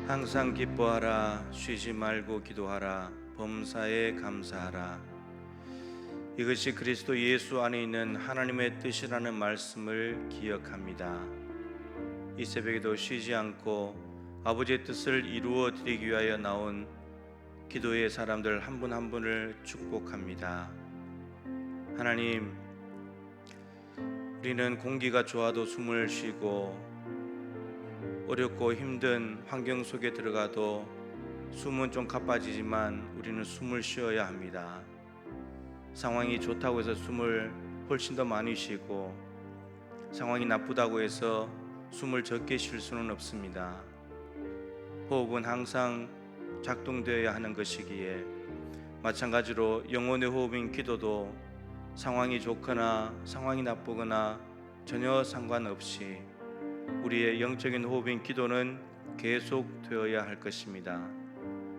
항상 기뻐하라. 쉬지 말고 기도하라. 범사에 감사하라. 이것이 그리스도 예수 안에 있는 하나님의 뜻이라는 말씀을 기억합니다. 이 새벽에도 쉬지 않고 아버지의 뜻을 이루어 드리기 위하여 나온 기도의 사람들 한 분 한 분을 축복합니다. 하나님, 우리는 공기가 좋아도 숨을 쉬고 어렵고 힘든 환경 속에 들어가도 숨은 좀 가빠지지만 우리는 숨을 쉬어야 합니다. 상황이 좋다고 해서 숨을 훨씬 더 많이 쉬고 상황이 나쁘다고 해서 숨을 적게 쉴 수는 없습니다. 호흡은 항상 작동되어야 하는 것이기에 마찬가지로 영혼의 호흡인 기도도 상황이 좋거나 상황이 나쁘거나 전혀 상관없이 우리의 영적인 호흡인 기도는 계속 되어야 할 것입니다.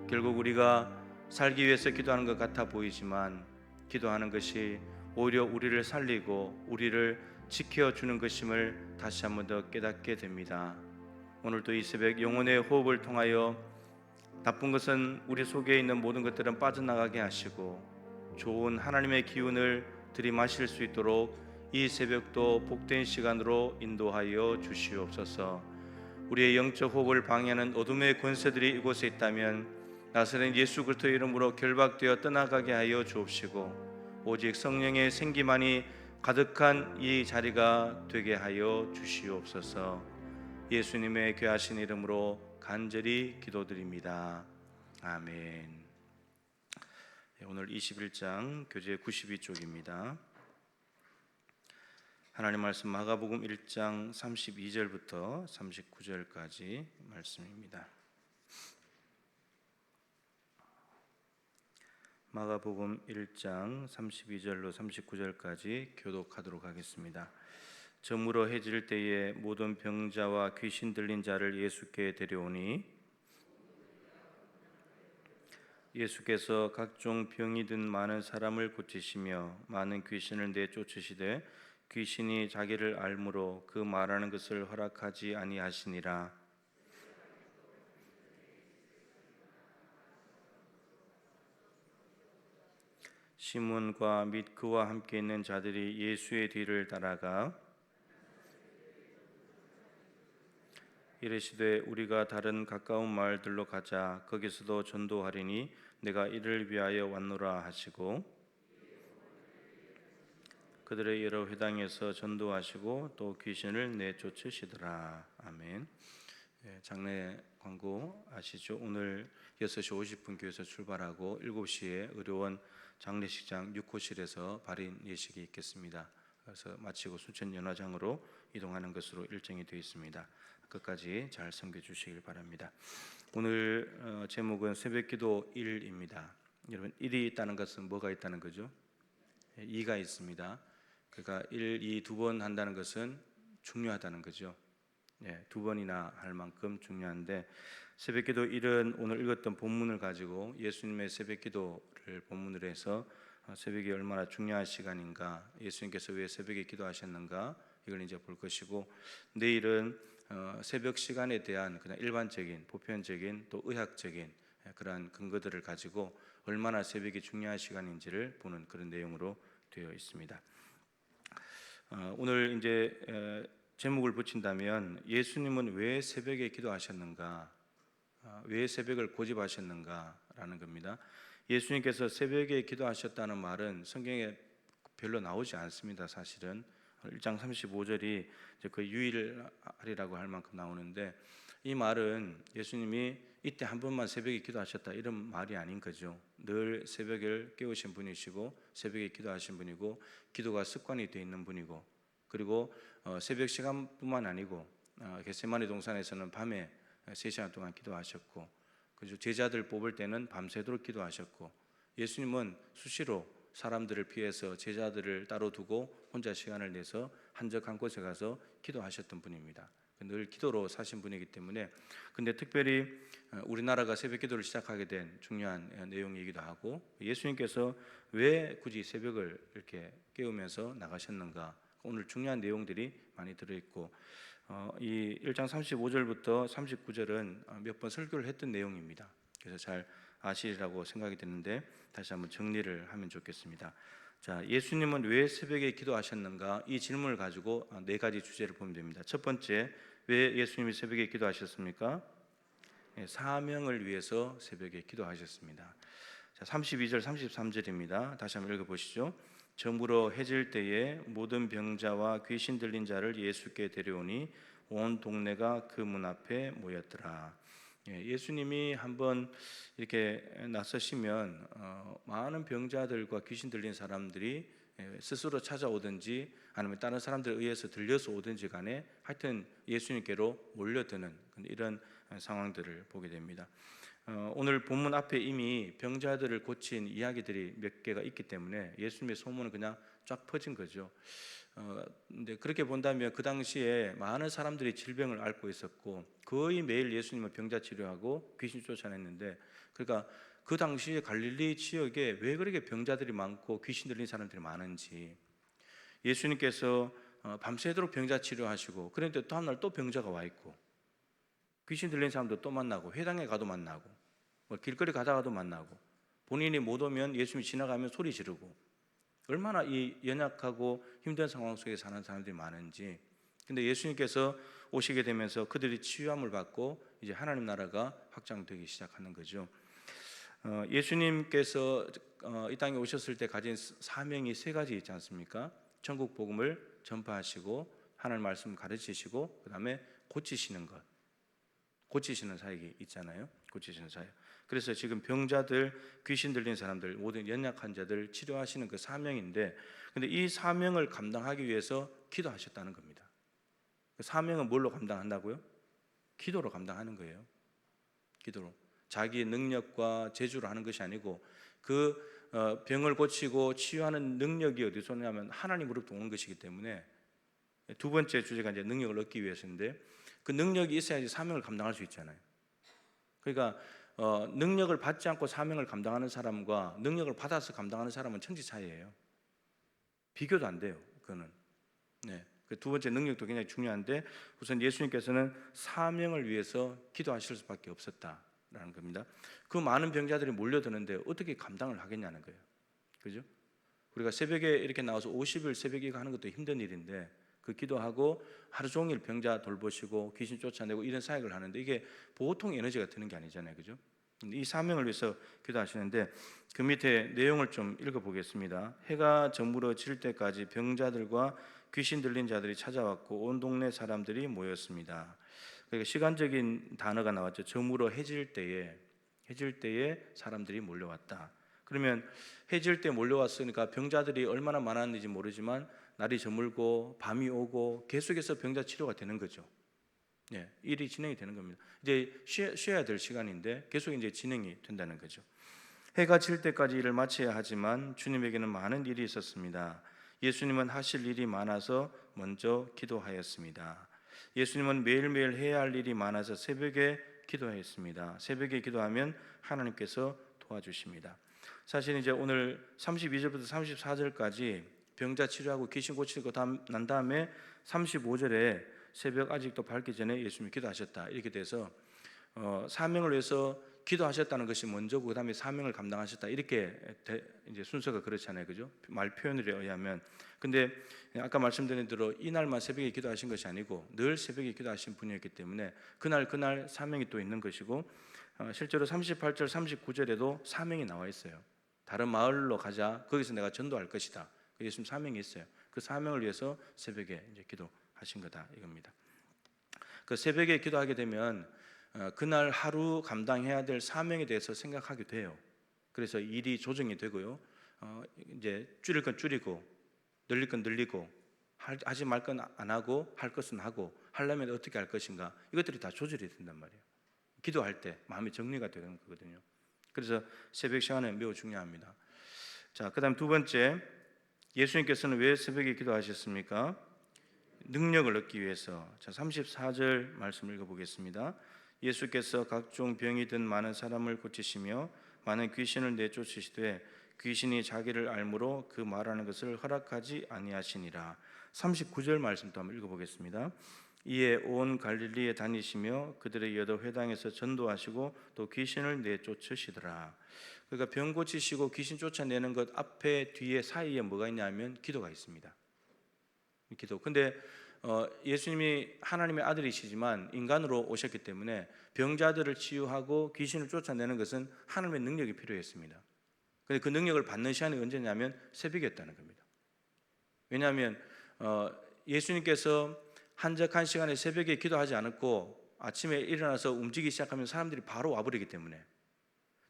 결국 우리가 살기 위해서 기도하는 것 같아 보이지만 기도하는 것이 오히려 우리를 살리고 우리를 지켜주는 것임을 다시 한 번 더 깨닫게 됩니다. 오늘도 이 새벽 영혼의 호흡을 통하여 나쁜 것은 우리 속에 있는 모든 것들은 빠져나가게 하시고 좋은 하나님의 기운을 들이마실 수 있도록 이 새벽도 복된 시간으로 인도하여 주시옵소서. 우리의 영적 호흡을 방해하는 어둠의 권세들이 이곳에 있다면 나사렛 예수 그리스도의 이름으로 결박되어 떠나가게 하여 주옵시고 오직 성령의 생기만이 가득한 이 자리가 되게 하여 주시옵소서. 예수님의 귀하신 이름으로 간절히 기도드립니다. 아멘. 오늘 21장 교재 92쪽입니다. 하나님 말씀 마가복음 1장 32절부터 39절까지 말씀입니다. 마가복음 1장 32절로 39절까지 교독하도록 하겠습니다. 저물어 해질 때에 모든 병자와 귀신 들린 자를 예수께 데려오니 예수께서 각종 병이 든 많은 사람을 고치시며 많은 귀신을 내쫓으시되 귀신이 자기를 알므로 그 말하는 것을 허락하지 아니하시니라. 시몬과 및 그와 함께 있는 자들이 예수의 뒤를 따라가 이르시되 우리가 다른 가까운 마을들로 가자. 거기서도 전도하리니 내가 이를 위하여 왔노라 하시고 그들의 여러 회당에서 전도하시고 또 귀신을 내쫓으시더라. 아멘. 장례 광고 아시죠? 오늘 6시 50분 교회에서 출발하고 7시에 의료원 장례식장 6호실에서 발인 예식이 있겠습니다. 그래서 마치고 순천 연화장으로 이동하는 것으로 일정이 되어 있습니다. 끝까지 잘 섬겨주시길 바랍니다. 오늘 제목은 새벽기도 1입니다. 여러분 1이 있다는 것은 뭐가 있다는 거죠? 2가 있습니다. 그러니까 1, 2 두 번 한다는 것은 중요하다는 거죠. 두 번이나 할 만큼 중요한데 새벽기도 1은 오늘 읽었던 본문을 가지고 예수님의 새벽기도를 본문으로 해서 새벽이 얼마나 중요한 시간인가, 예수님께서 왜 새벽에 기도하셨는가 이걸 이제 볼 것이고, 내일은 새벽 시간에 대한 그냥 일반적인 보편적인 또 의학적인 그러한 근거들을 가지고 얼마나 새벽이 중요한 시간인지를 보는 그런 내용으로 되어 있습니다. 오늘 이제 제목을 붙인다면 예수님은 왜 새벽에 기도하셨는가, 왜 새벽을 고집하셨는가라는 겁니다. 예수님께서 새벽에 기도하셨다는 말은 성경에 별로 나오지 않습니다. 사실은 1장 35절이 그 유일하리라고 할 만큼 나오는데, 이 말은 예수님이 이때 한 번만 새벽에 기도하셨다 이런 말이 아닌 거죠. 늘 새벽을 깨우신 분이시고 새벽에 기도하신 분이고 기도가 습관이 되어 있는 분이고, 그리고 새벽 시간뿐만 아니고 겟세마네 동산에서는 밤에 3시간 동안 기도하셨고, 그리고 제자들 뽑을 때는 밤새도록 기도하셨고, 예수님은 수시로 사람들을 피해서 제자들을 따로 두고 혼자 시간을 내서 한적한 곳에 가서 기도하셨던 분입니다. 늘 기도로 사신 분이기 때문에, 근데 특별히 우리나라가 새벽 기도를 시작하게 된 중요한 내용이기도 하고, 예수님께서 왜 굳이 새벽을 이렇게 깨우면서 나가셨는가, 오늘 중요한 내용들이 많이 들어있고, 이 1장 35절부터 39절은 몇 번 설교를 했던 내용입니다. 그래서 잘 아시리라고 생각이 드는데 다시 한번 정리를 하면 좋겠습니다. 자, 예수님은 왜 새벽에 기도하셨는가? 이 질문을 가지고 네 가지 주제를 보면 됩니다. 첫 번째, 왜 예수님이 새벽에 기도하셨습니까? 사명을 위해서 새벽에 기도하셨습니다. 자, 32절 33절입니다. 다시 한번 읽어보시죠. 저물어 해질 때에 모든 병자와 귀신 들린 자를 예수께 데려오니 온 동네가 그 문 앞에 모였더라. 예수님이 한번 이렇게 나서시면 많은 병자들과 귀신 들린 사람들이 스스로 찾아오든지 아니면 다른 사람들에 의해서 들려서 오든지 간에 하여튼 예수님께로 몰려드는 이런 상황들을 보게 됩니다. 오늘 본문 앞에 이미 병자들을 고친 이야기들이 몇 개가 있기 때문에 예수님의 소문은 그냥 쫙 퍼진 거죠. 근데 그렇게 본다면 그 당시에 많은 사람들이 질병을 앓고 있었고 거의 매일 예수님은 병자 치료하고 귀신 쫓아냈는데, 그러니까 그 당시에 갈릴리 지역에 왜 그렇게 병자들이 많고 귀신 들린 사람들이 많은지, 예수님께서 밤새도록 병자 치료하시고 그런데 다음날 또 병자가 와 있고 귀신 들린 사람도 또 만나고 회당에 가도 만나고 길거리 가다가도 만나고 본인이 못 오면 예수님이 지나가면 소리 지르고 얼마나 이 연약하고 힘든 상황 속에 사는 사람들이 많은지. 근데 예수님께서 오시게 되면서 그들이 치유함을 받고 이제 하나님 나라가 확장되기 시작하는 거죠. 예수님께서 이 땅에 오셨을 때 가진 사명이 세 가지 있지 않습니까? 천국 복음을 전파하시고 하나님 말씀 가르치시고 그다음에 고치시는 것, 고치시는 사역이 있잖아요. 고치시는 사역. 그래서 지금 병자들, 귀신 들린 사람들, 모든 연약한 자들 치료하시는 그 사명인데, 근데 이 사명을 감당하기 위해서 기도하셨다는 겁니다. 그 사명은 뭘로 감당한다고요? 기도로 감당하는 거예요. 기도로. 자기의 능력과 재주로 하는 것이 아니고 그 병을 고치고 치유하는 능력이 어디서 오냐면 하나님으로부터 오는 것이기 때문에, 두 번째 주제가 이제 능력을 얻기 위해서인데, 그 능력이 있어야지 사명을 감당할 수 있잖아요. 그러니까 능력을 받지 않고 사명을 감당하는 사람과 능력을 받아서 감당하는 사람은 천지 차이예요. 비교도 안 돼요. 그거는. 네. 그 두 번째 능력도 굉장히 중요한데, 우선 예수님께서는 사명을 위해서 기도하실 수밖에 없었다라는 겁니다. 그 많은 병자들이 몰려드는데 어떻게 감당을 하겠냐는 거예요. 그죠? 우리가 새벽에 이렇게 나와서 50일 새벽에 하는 것도 힘든 일인데 그 기도하고 하루 종일 병자 돌보시고 귀신 쫓아내고 이런 사역을 하는데 이게 보통 에너지가 드는 게 아니잖아요. 그죠? 이 사명을 위해서 기도하시는데 그 밑에 내용을 좀 읽어보겠습니다. 해가 저물어 질 때까지 병자들과 귀신 들린 자들이 찾아왔고 온 동네 사람들이 모였습니다. 그러니까 시간적인 단어가 나왔죠. 저물어 해질 때에 사람들이 몰려왔다. 그러면 해질 때 몰려왔으니까 병자들이 얼마나 많았는지 모르지만 날이 저물고 밤이 오고 계속해서 병자 치료가 되는 거죠. 네, 일이 진행이 되는 겁니다. 이제 쉬어야 될 시간인데 계속 이제 진행이 된다는 거죠. 해가 질 때까지 일을 마쳐야 하지만 주님에게는 많은 일이 있었습니다. 예수님은 하실 일이 많아서 먼저 기도하였습니다. 예수님은 매일매일 해야 할 일이 많아서 새벽에 기도했습니다. 새벽에 기도하면 하나님께서 도와주십니다. 사실 이제 오늘 32절부터 34절까지 병자 치료하고 귀신 고치고 난 다음에 35절에 새벽 아직도 밝기 전에 예수님이 기도하셨다 이렇게 돼서 사명을 위해서 기도하셨다는 것이 먼저고 그다음에 사명을 감당하셨다 이렇게 이제 순서가 그렇잖아요, 그죠? 말 표현에 의하면. 근데 아까 말씀드린 대로 이날만 새벽에 기도하신 것이 아니고 늘 새벽에 기도하신 분이었기 때문에 그날 사명이 또 있는 것이고, 실제로 38절, 39절에도 사명이 나와 있어요. 다른 마을로 가자. 거기서 내가 전도할 것이다. 예수님 사명이 있어요. 그 사명을 위해서 새벽에 이제 기도하신 거다 이겁니다. 그 새벽에 기도하게 되면 그날 하루 감당해야 될 사명에 대해서 생각하게 돼요. 그래서 일이 조정이 되고요. 이제 줄일 건 줄이고 늘릴 건 늘리고 하지 말 건 안 하고 할 것은 하고 하려면 어떻게 할 것인가 이것들이 다 조절이 된단 말이에요. 기도할 때 마음이 정리가 되는 거거든요. 그래서 새벽 시간은 매우 중요합니다. 자, 그다음 두 번째, 예수님께서는 왜 새벽에 기도하셨습니까? 능력을 얻기 위해서. 자, 34절 말씀 읽어보겠습니다. 예수께서 각종 병이 든 많은 사람을 고치시며 많은 귀신을 내쫓으시되 귀신이 자기를 알므로 그 말하는 것을 허락하지 아니하시니라. 39절 말씀도 한번 읽어보겠습니다. 이에 온 갈릴리에 다니시며 그들의 여러 회당에서 전도하시고 또 귀신을 내쫓으시더라. 그러니까 병 고치시고 귀신 쫓아내는 것 앞에 뒤에 사이에 뭐가 있냐면 기도가 있습니다. 기도. 근데 예수님이 하나님의 아들이시지만 인간으로 오셨기 때문에 병자들을 치유하고 귀신을 쫓아내는 것은 하나님의 능력이 필요했습니다. 근데 그 능력을 받는 시간이 언제냐면 새벽이었다는 겁니다. 왜냐하면 예수님께서 한적한 시간에 새벽에 기도하지 않았고 아침에 일어나서 움직이기 시작하면 사람들이 바로 와버리기 때문에,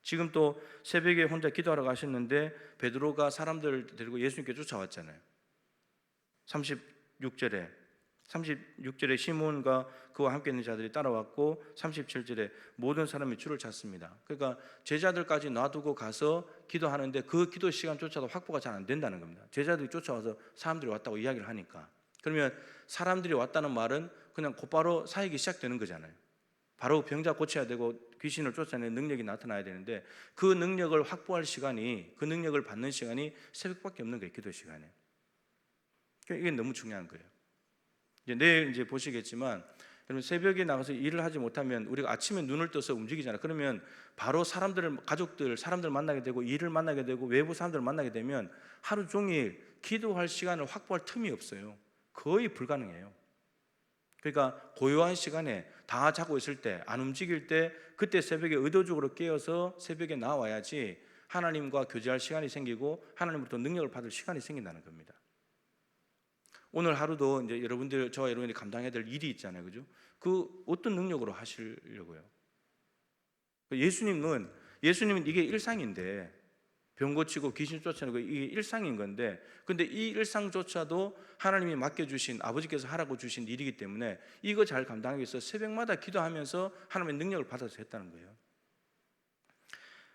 지금 또 새벽에 혼자 기도하러 가셨는데 베드로가 사람들을 데리고 예수님께 쫓아왔잖아요. 36절에 시몬과 그와 함께 있는 자들이 따라왔고 37절에 모든 사람이 줄을 찼습니다. 그러니까 제자들까지 놔두고 가서 기도하는데 그 기도 시간조차도 확보가 잘 안 된다는 겁니다. 제자들이 쫓아와서 사람들이 왔다고 이야기를 하니까, 그러면 사람들이 왔다는 말은 그냥 곧바로 사역이 시작되는 거잖아요. 바로 병자 고쳐야 되고 귀신을 쫓아내는 능력이 나타나야 되는데 그 능력을 확보할 시간이, 그 능력을 받는 시간이 새벽밖에 없는 거예요. 기도 시간에. 이게 너무 중요한 거예요. 내일 보시겠지만, 여러분 새벽에 나가서 일을 하지 못하면 우리가 아침에 눈을 떠서 움직이잖아요. 그러면 바로 가족들, 사람들 만나게 되고 일을 만나게 되고 외부 사람들을 만나게 되면 하루 종일 기도할 시간을 확보할 틈이 없어요. 거의 불가능해요. 그러니까 고요한 시간에 다 자고 있을 때, 안 움직일 때, 그때 새벽에 의도적으로 깨어서 새벽에 나와야지 하나님과 교제할 시간이 생기고 하나님으로부터 능력을 받을 시간이 생긴다는 겁니다. 오늘 하루도 여러분들, 저와 여러분이 감당해야 될 일이 있잖아요, 그죠? 그 어떤 능력으로 하시려고요? 예수님은 이게 일상인데, 병 고치고 귀신 쫓아내고 이게 일상인 건데, 근데 이 일상조차도 하나님이 맡겨주신, 아버지께서 하라고 주신 일이기 때문에 이거 잘 감당하기 위해서 새벽마다 기도하면서 하나님의 능력을 받아서 했다는 거예요.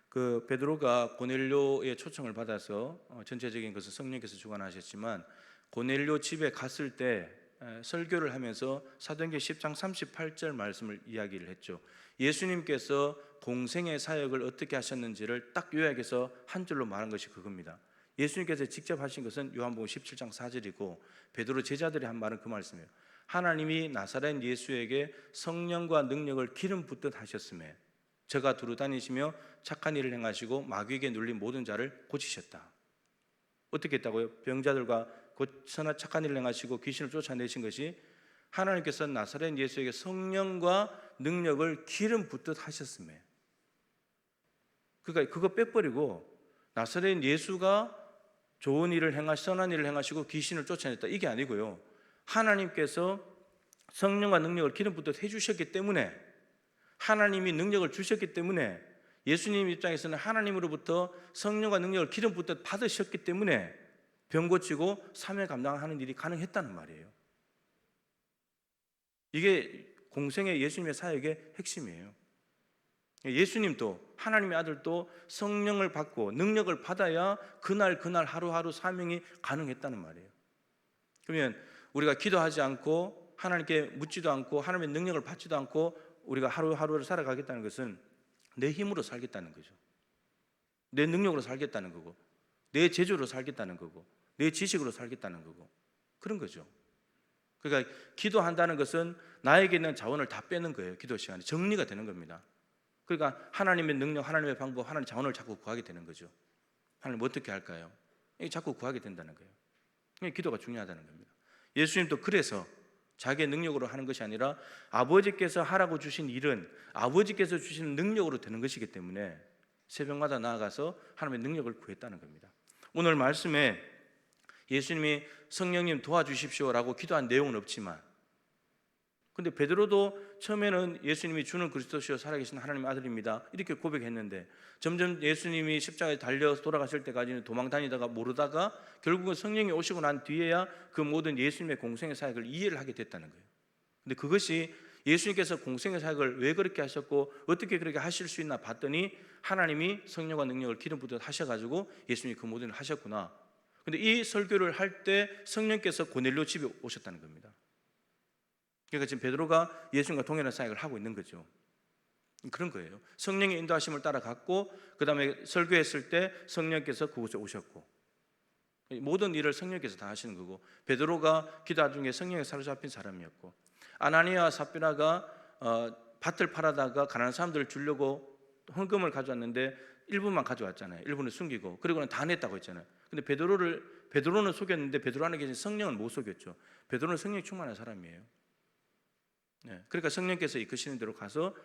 그 베드로가 고넬료의 초청을 받아서 전체적인 것은 성령께서 주관하셨지만, 고넬료 집에 갔을 때 설교를 하면서 사도행전 10장 38절 말씀을 이야기를 했죠. 예수님께서 공생의 사역을 어떻게 하셨는지를 딱 요약해서 한 줄로 말한 것이 그겁니다. 예수님께서 직접 하신 것은 요한복음 17장 4절이고 베드로 제자들이 한 말은 그 말씀이에요. 하나님이 나사렛 예수에게 성령과 능력을 기름 붓듯 하셨음에 저가 두루 다니시며 착한 일을 행하시고 마귀에게 눌린 모든 자를 고치셨다. 어떻게 했다고요? 병자들과 선한 착한 일을 행하시고 귀신을 쫓아내신 것이 하나님께서 나사렛 예수에게 성령과 능력을 기름 붓듯 하셨음에, 그러니까 그거 빼버리고 나사렛 예수가 좋은 일을 선한 일을 행하시고 귀신을 쫓아냈다, 이게 아니고요. 하나님께서 성령과 능력을 기름 붓듯 해주셨기 때문에, 하나님이 능력을 주셨기 때문에, 예수님 입장에서는 하나님으로부터 성령과 능력을 기름 붓듯 받으셨기 때문에 병 고치고 사명 감당하는 일이 가능했다는 말이에요. 이게 공생의 예수님의 사역의 핵심이에요. 예수님도, 하나님의 아들도 성령을 받고 능력을 받아야 그날 하루하루 사명이 가능했다는 말이에요. 그러면 우리가 기도하지 않고 하나님께 묻지도 않고 하나님의 능력을 받지도 않고 우리가 하루하루를 살아가겠다는 것은 내 힘으로 살겠다는 거죠. 내 능력으로 살겠다는 거고, 내 재주로 살겠다는 거고, 내 지식으로 살겠다는 거고, 그런 거죠. 그러니까 기도한다는 것은 나에게 있는 자원을 다 빼는 거예요. 기도 시간에 정리가 되는 겁니다. 그러니까 하나님의 능력, 하나님의 방법, 하나님의 자원을 자꾸 구하게 되는 거죠. 하나님 어떻게 할까요? 자꾸 구하게 된다는 거예요. 기도가 중요하다는 겁니다. 예수님도 그래서 자기의 능력으로 하는 것이 아니라 아버지께서 하라고 주신 일은 아버지께서 주시는 능력으로 되는 것이기 때문에 새벽마다 나아가서 하나님의 능력을 구했다는 겁니다. 오늘 말씀에 예수님이 성령님 도와주십시오라고 기도한 내용은 없지만, 근데 베드로도 처음에는 예수님이 주는 그리스도시요 살아계신 하나님의 아들입니다 이렇게 고백했는데, 점점 예수님이 십자가에 달려 돌아가실 때까지는 도망 다니다가 모르다가 결국은 성령이 오시고 난 뒤에야 그 모든 예수님의 공생의 사역을 이해를 하게 됐다는 거예요. 근데 그것이 예수님께서 공생의 사역을 왜 그렇게 하셨고 어떻게 그렇게 하실 수 있나 봤더니 하나님이 성령과 능력을 기름 붓듯 하셔가지고 예수님이 그 모든 걸 하셨구나. 근데 이 설교를 할 때 성령께서 고넬료 집에 오셨다는 겁니다. 그러니까 지금 베드로가 예수님과 동일한 사역을 하고 있는 거죠. 그런 거예요. 성령의 인도하심을 따라갔고, 그 다음에 설교했을 때 성령께서 그곳에 오셨고, 모든 일을 성령께서 다 하시는 거고, 베드로가 기도 중에 성령에 사로잡힌 사람이었고, 아나니아와 삽비라가 밭을 팔아다가 가난한 사람들을 주려고 헌금을 가져왔는데 일부만 가져왔잖아요. 일부는 숨기고, 그리고는 다 냈다고 했잖아요. 근데 베드로는 속였는데 베드로 안에 계신 성령은 못 속였죠. 베드로는 성령 충만한 사람이에요. 네, 그러니까 성령께서 이끄시는 대로 가서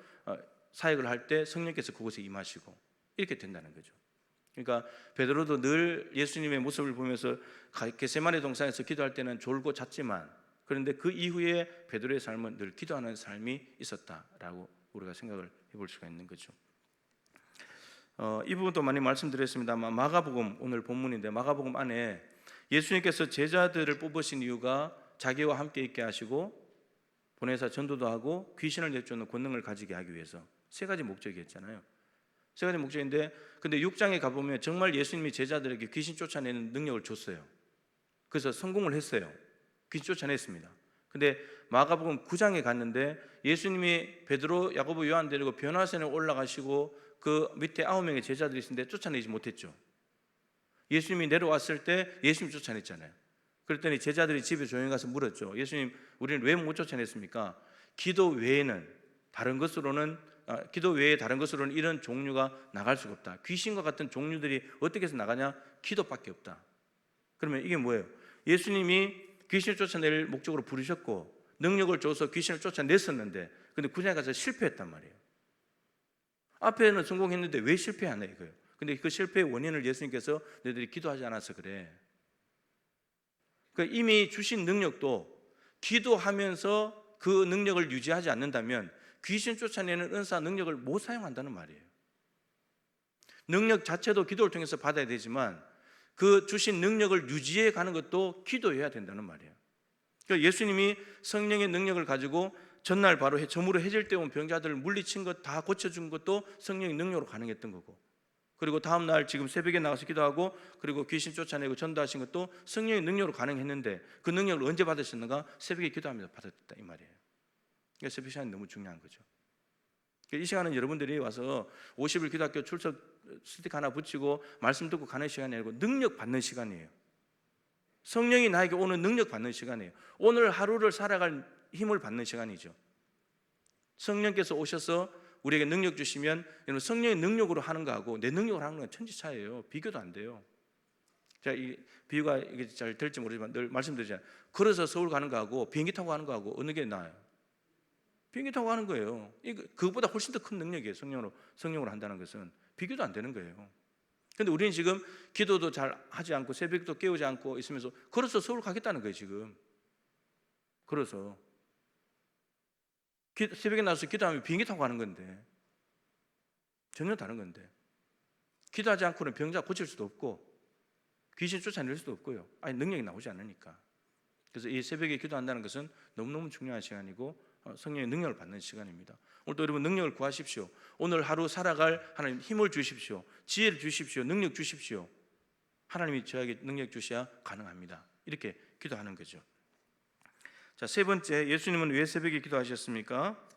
사역을 할 때 성령께서 그곳에 임하시고 이렇게 된다는 거죠. 그러니까 베드로도 늘 예수님의 모습을 보면서 겟세마네 동산에서 기도할 때는 졸고 잤지만, 그런데 그 이후에 베드로의 삶은 늘 기도하는 삶이 있었다라고 우리가 생각을 해볼 수가 있는 거죠. 이 부분도 많이 말씀드렸습니다만, 마가복음, 오늘 본문인데 마가복음 안에 예수님께서 제자들을 뽑으신 이유가 자기와 함께 있게 하시고 보내사 전도도 하고 귀신을 내쫓는 권능을 가지게 하기 위해서 세 가지 목적이었잖아요. 세 가지 목적인데, 근데 6장에 가보면 정말 예수님이 제자들에게 귀신 쫓아내는 능력을 줬어요. 그래서 성공을 했어요. 귀신 쫓아냈습니다. 근데 마가복음 9장에 갔는데 예수님이 베드로, 야고보, 요한 데리고 변화산에 올라가시고 그 밑에 9명의 제자들이 있는데 쫓아내지 못했죠. 예수님이 내려왔을 때 예수님이 쫓아냈잖아요. 그랬더니 제자들이 집에 조용히 가서 물었죠. 예수님, 우리는 왜 못 쫓아냈습니까? 기도 외에 다른 것으로는 이런 종류가 나갈 수가 없다. 귀신과 같은 종류들이 어떻게 해서 나가냐? 기도밖에 없다. 그러면 이게 뭐예요? 예수님이 귀신을 쫓아낼 목적으로 부르셨고 능력을 줘서 귀신을 쫓아냈었는데, 근데 구장에 가서 실패했단 말이에요. 앞에는 성공했는데 왜 실패하냐 이거예요. 근데 그 실패의 원인을 예수님께서 너희들이 기도하지 않아서 그래. 그러니까 이미 주신 능력도 기도하면서 그 능력을 유지하지 않는다면 귀신 쫓아내는 은사 능력을 못 사용한다는 말이에요. 능력 자체도 기도를 통해서 받아야 되지만 그 주신 능력을 유지해 가는 것도 기도해야 된다는 말이에요. 그러니까 예수님이 성령의 능력을 가지고 전날 바로 점으로 해질 때 온 병자들을 물리친 것 다 고쳐준 것도 성령의 능력으로 가능했던 거고, 그리고 다음날 지금 새벽에 나가서 기도하고 그리고 귀신 쫓아내고 전도하신 것도 성령의 능력으로 가능했는데, 그 능력을 언제 받으셨는가? 새벽에 기도하면서 받았다 이 말이에요. 그러니까 새벽 시간이 너무 중요한 거죠. 이 시간은 여러분들이 와서 50일 기도학교 출석 스틱 하나 붙이고 말씀 듣고 가는 시간이 아니고 능력 받는 시간이에요. 성령이 나에게 오는 능력 받는 시간이에요. 오늘 하루를 살아갈 힘을 받는 시간이죠. 성령께서 오셔서 우리에게 능력 주시면, 성령의 능력으로 하는 거하고 내 능력으로 하는 건 천지 차이예요. 비교도 안 돼요. 제가 이 비유가 이게 잘 될지 모르지만 늘 말씀드리잖아요. 걸어서 서울 가는 거하고 비행기 타고 가는 거하고 어느 게 나아요? 비행기 타고 가는 거예요. 그것보다 훨씬 더 큰 능력이에요. 성령으로 한다는 것은 비교도 안 되는 거예요. 근데 우리는 지금 기도도 잘 하지 않고 새벽도 깨우지 않고 있으면서 걸어서 서울 가겠다는 거예요. 지금 걸어서 새벽에 나와서 기도하면 비행기 타고 가는 건데 전혀 다른 건데, 기도하지 않고는 병자 고칠 수도 없고 귀신 쫓아낼 수도 없고요. 아니 능력이 나오지 않으니까. 그래서 이 새벽에 기도한다는 것은 너무너무 중요한 시간이고 성령의 능력을 받는 시간입니다. 오늘도 여러분 능력을 구하십시오. 오늘 하루 살아갈 하나님 힘을 주십시오. 지혜를 주십시오. 능력 주십시오. 하나님이 저에게 능력 주셔야 가능합니다. 이렇게 기도하는 거죠. 자, 세 번째, 예수님은 왜 새벽에 기도하셨습니까?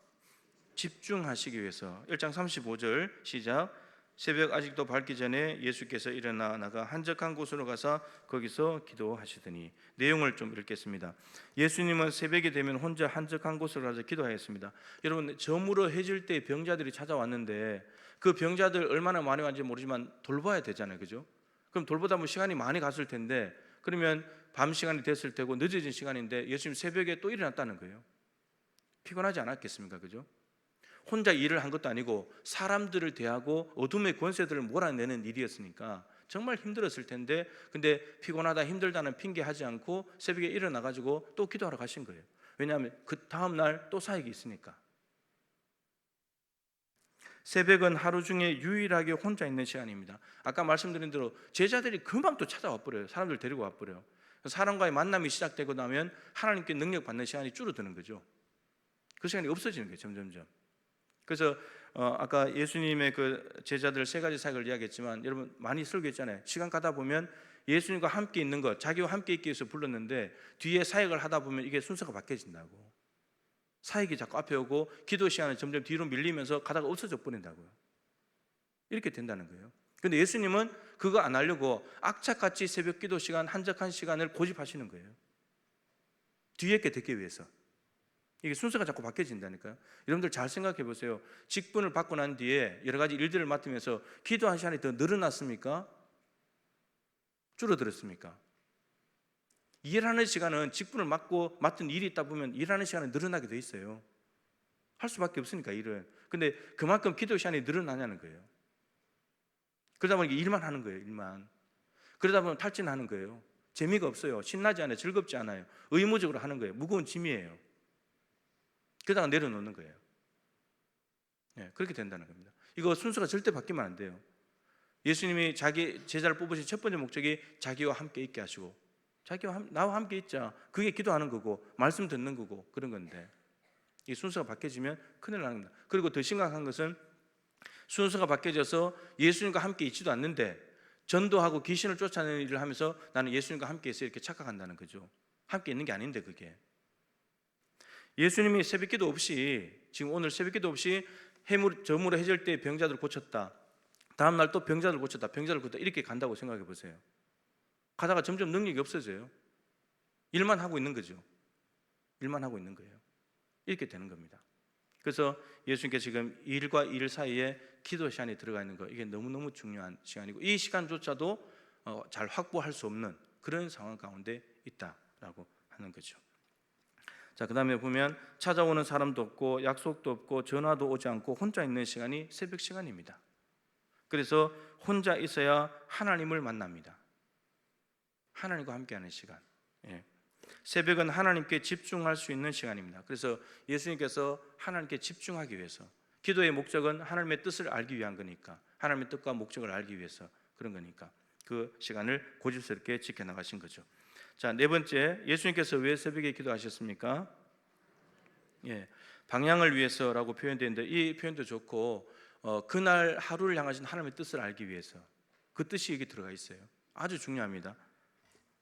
집중하시기 위해서. 1장 35절 시작. 새벽 아직도 밝기 전에 예수께서 일어나 나가 한적한 곳으로 가서 거기서 기도하시더니. 내용을 좀 읽겠습니다. 예수님은 새벽이 되면 혼자 한적한 곳으로 가서 기도하였습니다. 여러분, 저물어 해질 때 병자들이 찾아왔는데 그 병자들 얼마나 많이 왔는지 모르지만 돌봐야 되잖아요, 그죠? 그럼 돌보다 보면 시간이 많이 갔을 텐데, 그러면 밤 시간이 됐을 테고 늦어진 시간인데 예수님 새벽에 또 일어났다는 거예요. 피곤하지 않았겠습니까, 그죠? 혼자 일을 한 것도 아니고 사람들을 대하고 어둠의 권세들을 몰아내는 일이었으니까 정말 힘들었을 텐데, 근데 피곤하다 힘들다는 핑계 하지 않고 새벽에 일어나가지고 또 기도하러 가신 거예요. 왜냐하면 그 다음날 또 사역이 있으니까. 새벽은 하루 중에 유일하게 혼자 있는 시간입니다. 아까 말씀드린 대로 제자들이 금방 또 찾아와 버려요. 사람들 데리고 와 버려요. 사람과의 만남이 시작되고 나면 하나님께 능력 받는 시간이 줄어드는 거죠. 그 시간이 없어지는 거예요, 점점점. 그래서 아까 예수님의 그 제자들 세 가지 사역을 이야기했지만, 여러분 많이 설교했잖아요. 시간 가다 보면 예수님과 함께 있는 것, 자기와 함께 있기 위해서 불렀는데 뒤에 사역을 하다 보면 이게 순서가 바뀌어진다고. 사역이 자꾸 앞에 오고 기도 시간은 점점 뒤로 밀리면서 가다가 없어져 버린다고요. 이렇게 된다는 거예요. 그런데 예수님은 그거 안 하려고 악착같이 새벽 기도 시간, 한적한 시간을 고집하시는 거예요. 뒤에 게 되기 위해서. 이게 순서가 자꾸 바뀌어진다니까요. 여러분들 잘 생각해 보세요. 직분을 받고 난 뒤에 여러 가지 일들을 맡으면서 기도한 시간이 더 늘어났습니까? 줄어들었습니까? 일하는 시간은 직분을 맡은 일이 있다 보면 일하는 시간은 늘어나게 돼 있어요. 할 수밖에 없으니까 일은. 근데 그만큼 기도 시간이 늘어나냐는 거예요. 그러다 보니까 일만 하는 거예요. 일만. 그러다 보면 탈진하는 거예요. 재미가 없어요. 신나지 않아요. 즐겁지 않아요. 의무적으로 하는 거예요. 무거운 짐이에요. 그러다가 내려놓는 거예요. 네, 그렇게 된다는 겁니다. 이거 순서가 절대 바뀌면 안 돼요. 예수님이 자기 제자를 뽑으신 첫 번째 목적이 자기와 함께 있게 하시고, 나와 함께 있자. 그게 기도하는 거고 말씀 듣는 거고 그런 건데, 이 순서가 바뀌어지면 큰일 나는 겁니다. 그리고 더 심각한 것은 순서가 바뀌어져서 예수님과 함께 있지도 않는데 전도하고 귀신을 쫓아내는 일을 하면서 나는 예수님과 함께 있어 이렇게 착각한다는 거죠. 함께 있는 게 아닌데 그게. 예수님이 새벽기도 없이, 지금 오늘 새벽기도 없이 저물어 해질 때 병자들 고쳤다, 다음 날 또 병자들 고쳤다, 병자들 고쳤다, 이렇게 간다고 생각해 보세요. 가다가 점점 능력이 없어져요. 일만 하고 있는 거죠. 일만 하고 있는 거예요. 이렇게 되는 겁니다. 그래서 예수님께서 지금 일과 일 사이에 기도 시간이 들어가 있는 거, 이게 너무너무 중요한 시간이고, 이 시간조차도 잘 확보할 수 없는 그런 상황 가운데 있다라고 하는 거죠. 자, 그 다음에 보면 찾아오는 사람도 없고 약속도 없고 전화도 오지 않고 혼자 있는 시간이 새벽 시간입니다. 그래서 혼자 있어야 하나님을 만납니다. 하나님과 함께하는 시간. 예. 새벽은 하나님께 집중할 수 있는 시간입니다. 그래서 예수님께서 하나님께 집중하기 위해서, 기도의 목적은 하나님의 뜻을 알기 위한 거니까, 하나님의 뜻과 목적을 알기 위해서 그런 거니까 그 시간을 고집스럽게 지켜나가신 거죠. 자, 네 번째, 예수님께서 왜 새벽에 기도하셨습니까? 예, 방향을 위해서라고 표현되는데, 이 표현도 좋고 그날 하루를 향하신 하나님의 뜻을 알기 위해서, 그 뜻이 여기 들어가 있어요. 아주 중요합니다.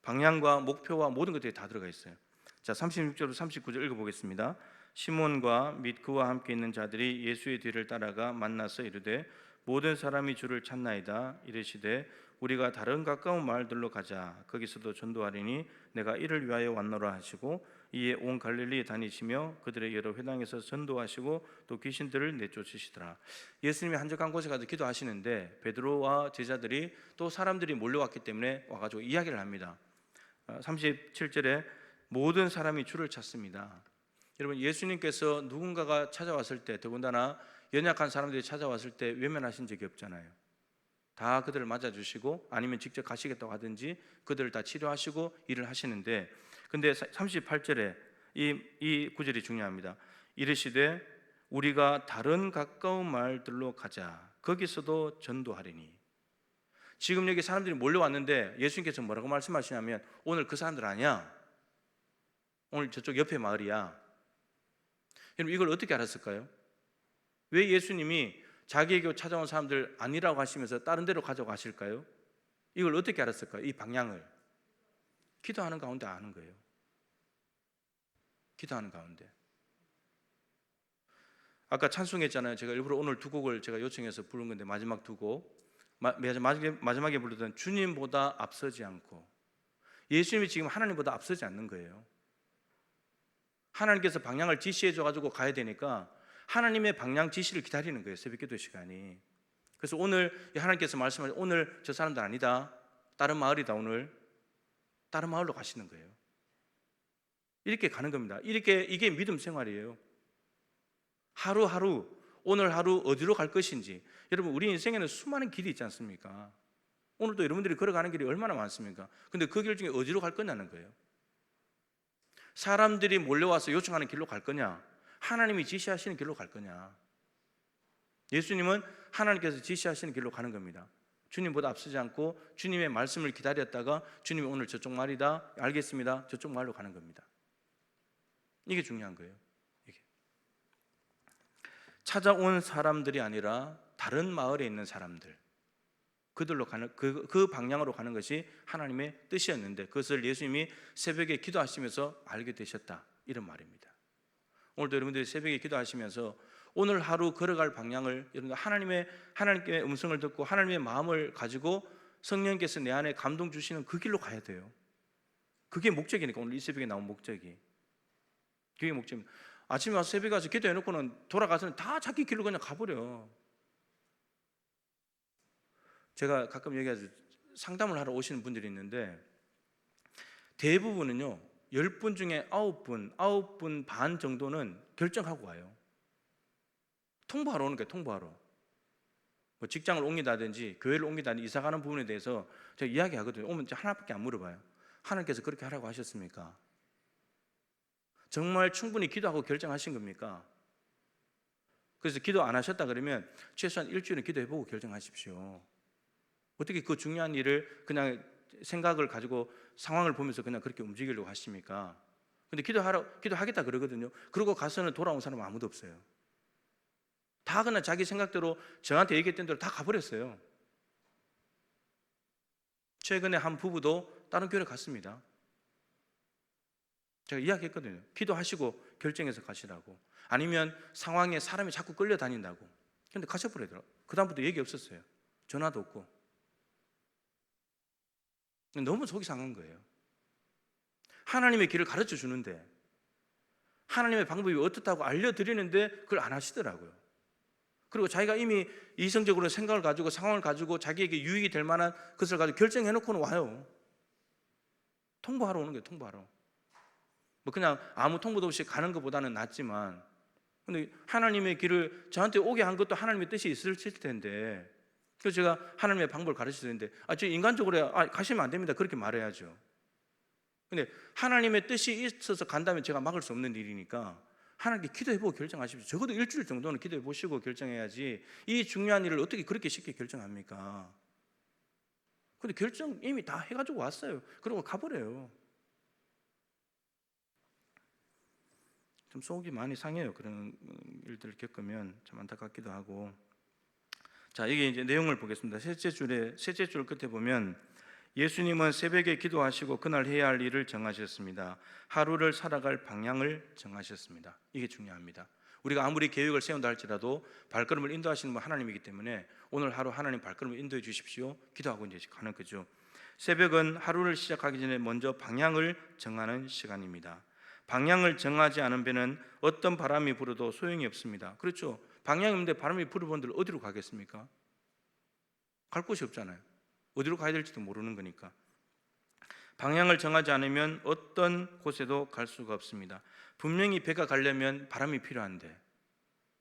방향과 목표와 모든 것들이 다 들어가 있어요. 자, 36절로 39절 읽어보겠습니다. 시몬과 및 그와 함께 있는 자들이 예수의 뒤를 따라가 만나서 이르되 모든 사람이 주를 찾나이다. 이르시되 우리가 다른 가까운 마을들로 가자. 거기서도 전도하리니 내가 이를 위하여 왔노라 하시고, 이에 온 갈릴리 다니시며 그들의 여러 회당에서 전도하시고 또 귀신들을 내쫓으시더라. 예수님이 한적한 곳에 가서 기도하시는데 베드로와 제자들이 또 사람들이 몰려왔기 때문에 와가지고 이야기를 합니다. 37절에 모든 사람이 주를 찾습니다. 여러분, 예수님께서 누군가가 찾아왔을 때, 더군다나 연약한 사람들이 찾아왔을 때 외면하신 적이 없잖아요. 다 그들을 맞아주시고 아니면 직접 가시겠다고 하든지 그들을 다 치료하시고 일을 하시는데, 근데 38절에 이 구절이 중요합니다. 이르시되 우리가 다른 가까운 마을들로 가자. 거기서도 전도하리니. 지금 여기 사람들이 몰려왔는데 예수님께서 뭐라고 말씀하시냐면, 오늘 그 사람들 아니야. 오늘 저쪽 옆에 마을이야. 여러분, 이걸 어떻게 알았을까요? 왜 예수님이 자기에게 찾아온 사람들 아니라고 하시면서 다른 데로 가자고 하실까요? 이걸 어떻게 알았을까요? 이 방향을 기도하는 가운데 아는 거예요. 기도하는 가운데. 아까 찬송했잖아요. 제가 일부러 오늘 두 곡을 제가 요청해서 부른 건데, 마지막 두 곡, 마지막에 부르던 주님보다 앞서지 않고, 예수님이 지금 하나님보다 앞서지 않는 거예요. 하나님께서 방향을 지시해 줘가지고 가야 되니까 하나님의 방향 지시를 기다리는 거예요. 새벽기도 시간이. 그래서 오늘 하나님께서 말씀하신, 오늘 저 사람들 아니다, 다른 마을이다, 오늘 다른 마을로 가시는 거예요. 이렇게 가는 겁니다. 이게 믿음 생활이에요. 하루하루, 오늘 하루 어디로 갈 것인지. 여러분, 우리 인생에는 수많은 길이 있지 않습니까? 오늘도 여러분들이 걸어가는 길이 얼마나 많습니까? 근데 그 길 중에 어디로 갈 거냐는 거예요. 사람들이 몰려와서 요청하는 길로 갈 거냐, 하나님이 지시하시는 길로 갈 거냐. 예수님은 하나님께서 지시하시는 길로 가는 겁니다. 주님보다 앞서지 않고 주님의 말씀을 기다렸다가 주님이 오늘 저쪽 마을이다, 알겠습니다, 저쪽 마을로 가는 겁니다. 이게 중요한 거예요. 이게. 찾아온 사람들이 아니라 다른 마을에 있는 사람들, 그들로 가는 그 방향으로 가는 것이 하나님의 뜻이었는데, 그것을 예수님이 새벽에 기도하시면서 알게 되셨다, 이런 말입니다. 오늘도 여러분들이 새벽에 기도하시면서 오늘 하루 걸어갈 방향을, 여러분들 하나님께 음성을 듣고 하나님의 마음을 가지고 성령께서 내 안에 감동 주시는 그 길로 가야 돼요. 그게 목적이니까, 오늘 이 새벽에 나온 목적이 그게 목적입니다. 아침에 와서 새벽에 와서 기도해놓고는 돌아가서는 다 자기 길로 그냥 가버려. 제가 가끔 얘기하죠. 상담을 하러 오시는 분들이 있는데 대부분은요 10분 중에 9분 반 정도는 결정하고 와요. 통보하러 오는 거예요. 통보하러. 뭐 직장을 옮긴다든지 교회를 옮긴다든지 이사 가는 부분에 대해서 제가 이야기하거든요. 오면 하나밖에 안 물어봐요. 하나님께서 그렇게 하라고 하셨습니까? 정말 충분히 기도하고 결정하신 겁니까? 그래서 기도 안 하셨다 그러면 최소한 일주일은 기도해보고 결정하십시오. 어떻게 그 중요한 일을 그냥 생각을 가지고 상황을 보면서 그냥 그렇게 움직이려고 하십니까? 근데 기도하겠다 그러거든요. 그러고 가서는 돌아온 사람은 아무도 없어요. 다 그냥 자기 생각대로 저한테 얘기했던 대로 다 가버렸어요. 최근에 한 부부도 다른 교회를 갔습니다. 제가 이야기했거든요. 기도하시고 결정해서 가시라고. 아니면 상황에 사람이 자꾸 끌려다닌다고. 근데 가셔버리더라고요. 그 다음부터 얘기 없었어요. 전화도 없고. 너무 속이 상한 거예요. 하나님의 길을 가르쳐 주는데, 하나님의 방법이 어떻다고 알려드리는데 그걸 안 하시더라고요. 그리고 자기가 이미 이성적으로 생각을 가지고 상황을 가지고 자기에게 유익이 될 만한 것을 가지고 결정해놓고는 와요. 통보하러 오는 거예요. 통보하러. 뭐 그냥 아무 통보도 없이 가는 것보다는 낫지만, 근데 하나님의 길을 저한테 오게 한 것도 하나님의 뜻이 있을 텐데, 그래서 제가 하나님의 방법을 가르치는데 저 인간적으로 가시면 안 됩니다 그렇게 말해야죠. 근데 하나님의 뜻이 있어서 간다면 제가 막을 수 없는 일이니까 하나님께 기도해보고 결정하십시오. 적어도 일주일 정도는 기도해보시고 결정해야지 이 중요한 일을 어떻게 그렇게 쉽게 결정합니까? 근데 결정 이미 다 해가지고 왔어요. 그러고 가버려요. 좀 속이 많이 상해요. 그런 일들을 겪으면 참 안타깝기도 하고. 자, 여기 이제 내용을 보겠습니다. 셋째 줄 끝에 보면 예수님은 새벽에 기도하시고 그날 해야 할 일을 정하셨습니다. 하루를 살아갈 방향을 정하셨습니다. 이게 중요합니다. 우리가 아무리 계획을 세운다 할지라도 발걸음을 인도하시는 분 하나님이기 때문에 오늘 하루 하나님 발걸음을 인도해 주십시오. 기도하고 이제 가는 거죠. 새벽은 하루를 시작하기 전에 먼저 방향을 정하는 시간입니다. 방향을 정하지 않은 배는 어떤 바람이 불어도 소용이 없습니다. 그렇죠? 방향이 없는데 바람이 불어본들 어디로 가겠습니까? 갈 곳이 없잖아요. 어디로 가야 될지도 모르는 거니까. 방향을 정하지 않으면 어떤 곳에도 갈 수가 없습니다. 분명히 배가 가려면 바람이 필요한데,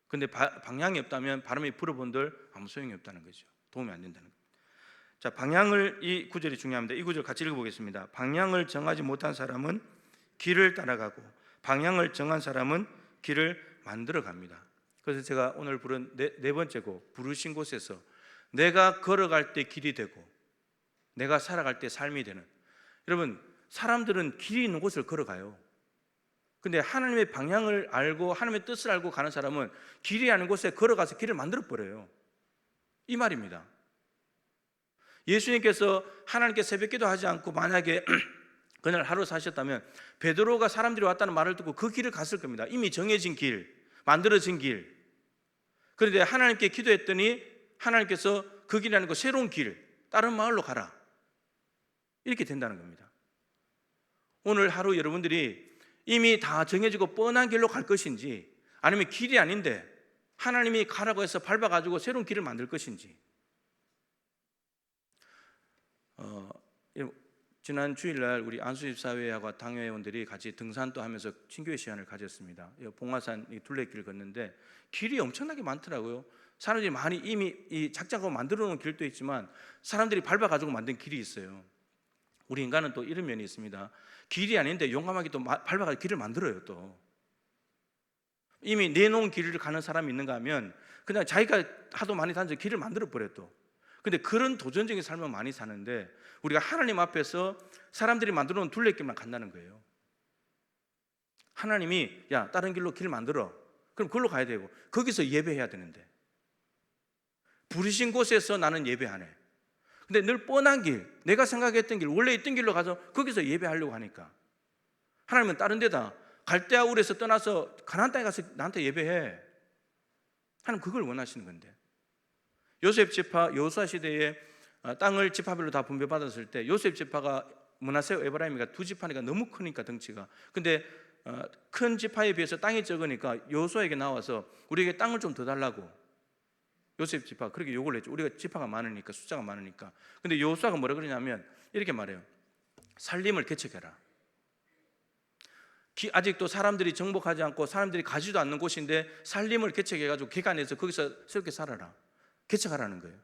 근데 방향이 없다면 바람이 불어본들 아무 소용이 없다는 거죠. 도움이 안 된다는 거죠. 자, 이 구절이 중요합니다. 이 구절 같이 읽어보겠습니다. 방향을 정하지 못한 사람은 길을 따라가고 방향을 정한 사람은 길을 만들어 갑니다. 그래서 제가 오늘 부른 네 번째 곡, 부르신 곳에서 내가 걸어갈 때 길이 되고 내가 살아갈 때 삶이 되는. 여러분, 사람들은 길이 있는 곳을 걸어가요. 근데 하나님의 방향을 알고 하나님의 뜻을 알고 가는 사람은 길이 아닌 곳에 걸어가서 길을 만들어 버려요. 이 말입니다. 예수님께서 하나님께 새벽기도 하지 않고 만약에 그날 하루 사셨다면 베드로가 사람들이 왔다는 말을 듣고 그 길을 갔을 겁니다. 이미 정해진 길, 만들어진 길. 그런데 하나님께 기도했더니 하나님께서 그 길이 아니고 새로운 길, 다른 마을로 가라, 이렇게 된다는 겁니다. 오늘 하루 여러분들이 이미 다 정해지고 뻔한 길로 갈 것인지, 아니면 길이 아닌데 하나님이 가라고 해서 밟아가지고 새로운 길을 만들 것인지. 지난 주일날 우리 안수집사회와 당회원들이 같이 등산도 하면서 친교회 시간을 가졌습니다. 봉화산 둘레길 걷는데 길이 엄청나게 많더라고요. 사람들이 많이 이미 이 작작하고 만들어 놓은 길도 있지만 사람들이 밟아가지고 만든 길이 있어요. 우리 인간은 또 이런 면이 있습니다. 길이 아닌데 용감하게 또 밟아가지고 길을 만들어요. 또 이미 내놓은 길을 가는 사람이 있는가 하면 그냥 자기가 하도 많이 다녀서 길을 만들어 버려요. 또 근데 그런 도전적인 삶을 많이 사는데 우리가 하나님 앞에서 사람들이 만들어 놓은 둘레길만 간다는 거예요. 하나님이 야, 다른 길로 길 만들어. 그럼 그걸로 가야 되고 거기서 예배해야 되는데 부르신 곳에서 나는 예배 안 해. 근데 늘 뻔한 길, 내가 생각했던 길, 원래 있던 길로 가서 거기서 예배하려고 하니까 하나님은 다른 데다 갈대아울에서 떠나서 가나안 땅에 가서 나한테 예배해. 하나님 그걸 원하시는 건데, 요셉 지파 여호수아 시대에 땅을 지파별로 다 분배받았을 때 요셉 지파가 므낫세와 에브라임이가 두 지파니까 너무 크니까 덩치가, 근데 큰 지파에 비해서 땅이 적으니까 여호수아에게 나와서 우리에게 땅을 좀 더 달라고 요셉 지파 그렇게 요구를 했죠. 우리가 지파가 많으니까, 숫자가 많으니까. 근데 여호수아가 뭐라 그러냐면 이렇게 말해요. 살림을 개척해라. 아직도 사람들이 정복하지 않고 사람들이 가지도 않는 곳인데 살림을 개척해가지고 기간에서 거기서 새롭게 살아라. 개척하라는 거예요.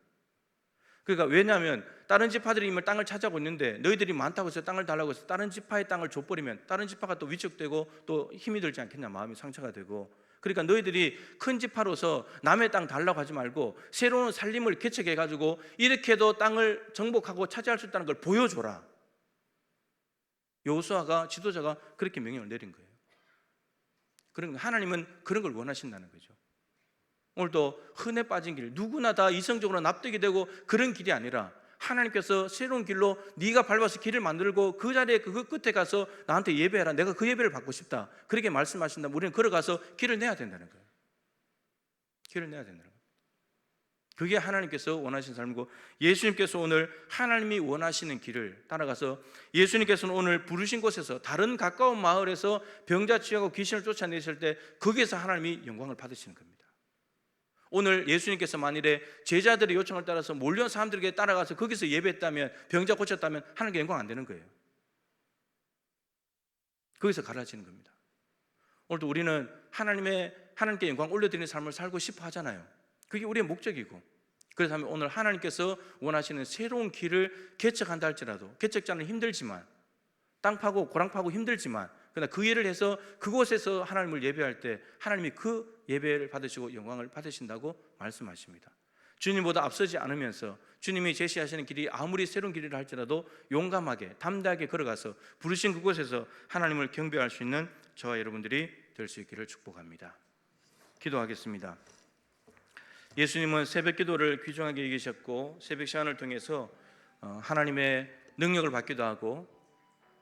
그러니까 왜냐하면 다른 지파들이 이미 땅을 차지하고 있는데 너희들이 많다고 해서 땅을 달라고 해서 다른 지파의 땅을 줘버리면 다른 지파가 또 위축되고 또 힘이 들지 않겠냐, 마음이 상처가 되고. 그러니까 너희들이 큰 지파로서 남의 땅 달라고 하지 말고 새로운 살림을 개척해가지고 이렇게도 땅을 정복하고 차지할 수 있다는 걸 보여줘라. 여호수아가, 지도자가 그렇게 명령을 내린 거예요. 그러니까 하나님은 그런 걸 원하신다는 거죠. 오늘도 흔해 빠진 길, 누구나 다 이성적으로 납득이 되고 그런 길이 아니라 하나님께서 새로운 길로 네가 밟아서 길을 만들고 그 자리에 그 끝에 가서 나한테 예배해라, 내가 그 예배를 받고 싶다, 그렇게 말씀하신다면 우리는 걸어가서 길을 내야 된다는 거예요. 길을 내야 된다는 거예요. 그게 하나님께서 원하시는 삶이고, 예수님께서 오늘 하나님이 원하시는 길을 따라가서 예수님께서는 오늘 부르신 곳에서 다른 가까운 마을에서 병자 치유하고 귀신을 쫓아내실 때 거기에서 하나님이 영광을 받으시는 겁니다. 오늘 예수님께서 만일에 제자들의 요청을 따라서 몰려온 사람들에게 따라가서 거기서 예배했다면, 병자 고쳤다면 하나님께 영광 안 되는 거예요. 거기서 갈라지는 겁니다. 오늘도 우리는 하나님께 영광 올려드리는 삶을 살고 싶어 하잖아요. 그게 우리의 목적이고, 그래서 하면 오늘 하나님께서 원하시는 새로운 길을 개척한다 할지라도, 개척자는 힘들지만, 땅 파고 고랑 파고 힘들지만, 그러나 그 일을 해서 그곳에서 하나님을 예배할 때 하나님이 그 예배를 받으시고 영광을 받으신다고 말씀하십니다. 주님보다 앞서지 않으면서 주님이 제시하시는 길이 아무리 새로운 길이라 할지라도 용감하게 담대하게 걸어가서 부르신 그곳에서 하나님을 경배할 수 있는 저와 여러분들이 될 수 있기를 축복합니다. 기도하겠습니다. 예수님은 새벽 기도를 귀중하게 여기셨고 새벽 시간을 통해서 하나님의 능력을 받기도 하고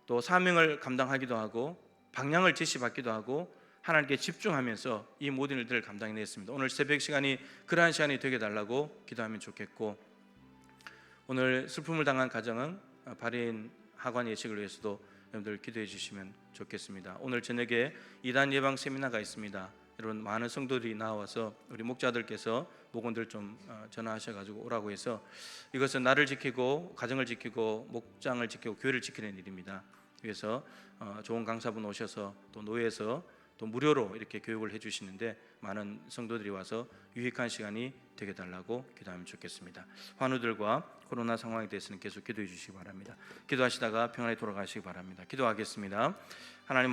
또 사명을 감당하기도 하고 방향을 제시받기도 하고 하나님께 집중하면서 이 모든 일들을 감당해냈습니다. 오늘 새벽 시간이 그러한 시간이 되게 달라고 기도하면 좋겠고, 오늘 슬픔을 당한 가정은 발인 하관 예식을 위해서도 여러분들 기도해 주시면 좋겠습니다. 오늘 저녁에 이단 예방 세미나가 있습니다. 여러분 많은 성도들이 나와서 우리 목자들께서 목원들 좀 전화하셔가지고 오라고 해서, 이것은 나를 지키고 가정을 지키고 목장을 지키고 교회를 지키는 일입니다. 그래서 좋은 강사분 오셔서 또 노예에서 또 무료로 이렇게 교육을 해주시는데 많은 성도들이 와서 유익한 시간이 되게 달라고 기도하면 좋겠습니다. 환우들과 코로나 상황에 대해서는 계속 기도해 주시기 바랍니다. 기도하시다가 평안히 돌아가시기 바랍니다. 기도하겠습니다. 하나님